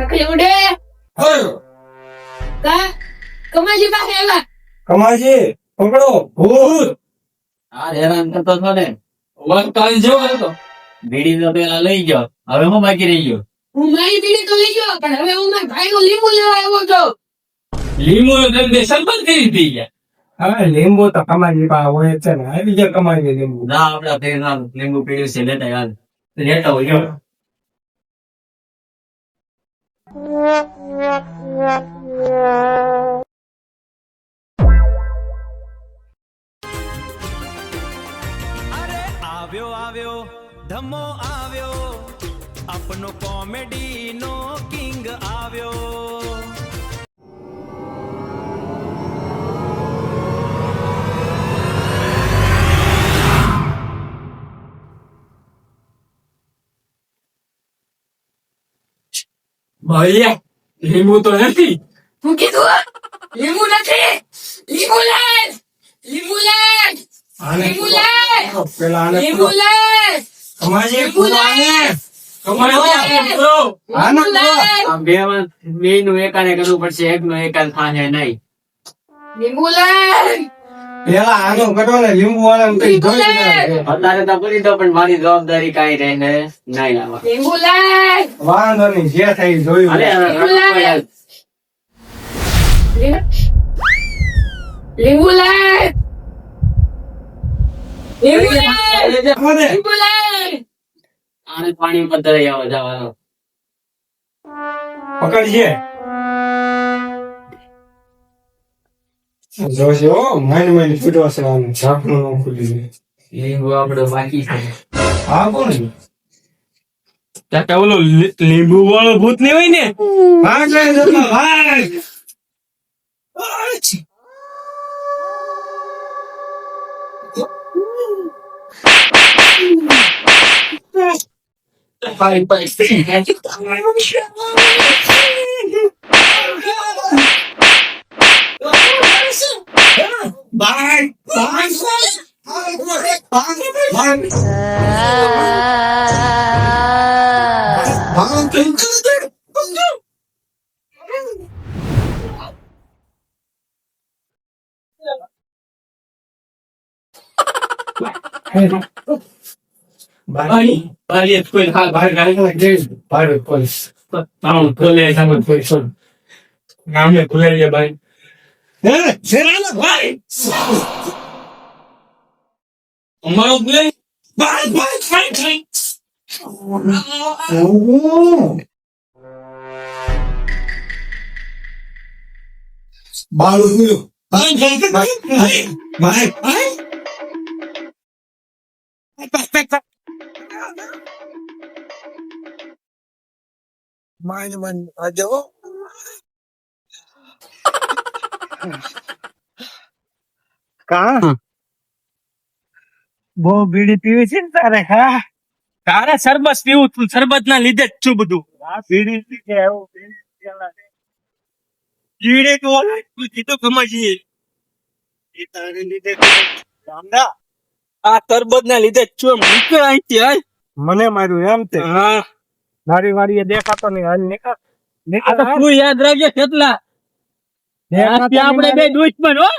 નકલી ઉડે કા કમાજી પાસે આવ્યા કમાજી પકડો ભૂત આ હેરાન કરતો છો ને વંકાલ જેવો હતો બીડી તો પેલા લઈ ગયો હવે હું બાકી રહી ગયો હું મારી બીડી તો લઈ ગયો પણ હવે હું મારા ભાઈનો લીંબુ લેવા આવ્યો છું લીંબુ તમને સરબત કરી દી ગયા હવે લીંબુ તો કમાજી પાસે હોય છે ને આવી ગયા કમાજી લીંબુ ના આપડા ફેરના લીંબુ પીડ્યું છે લેતા યાર લેતા હોય આવ્યો આવ્યો ધમો આવ્યો આપનો કોમેડી નો કિંગ આવ્યો ભૈયા લીંબુ તો નથી હું કીધું લીંબુ નથી લીંબુ લાય લીંબુ લાય લીંબુ લાય પેલા આને લીંબુ લાય કમાજી લીંબુ લાય કમાજી લીંબુ લાય આ બે નું એકાને કરવું પડશે એક નું એકાદ થાશે નહીં લીંબુ લાય પેલા આનો કટો ને લીંબુ વાળા કઈ લીંબુ લાય અત્યારે તો પૂરી દો પણ મારી જવાબદારી કઈ રહે ને નહીં આવા લીંબુ લાય વાંધો નહીં જે થઈ જોયું અરે લીંબુ લાય લીંબુ લાય લીંબુ લાય આને પાણી પર ધરાઈ આવો જવાનો પકડજે જોશે હો માઇન ફૂટવા છે આનું ઝાપનું ન ખુલી લીંબુ આપડે બાકી છે હા કોણ કાકા ઓલો લીંબુ વાળો ભૂત નહીં હોય ને ભાગ લે જલ્દી ભાગ બારી કોઈ હા બહાર ગાડી ભાડે પોલીસ તાઉ ખોલે સામે કોઈ સોન ગામને ખોલે છે ભાઈ હે શેરાના ભાઈ અમારો બોલે ભાઈ ભાઈ બાળુ ગયો ભાઈ માન આજો કા બહુ બીડી પીવી છે ને તારે હા તારે શરબત પીવું તું શરબત ના લીધે જ છું બધું આ બીડી પીકે એવું બીડી તો કીધું કમાજી એ તારે લીધે રામદા આ શરબત ના લીધે જ છું નીકળ અહીંથી હાલ મને માર્યું એમ તે હા મારી વાડીએ દેખાતો નહીં હાલ નીકળ તું યાદ રાખજે કેટલા આપણે બે દુશ્મન હો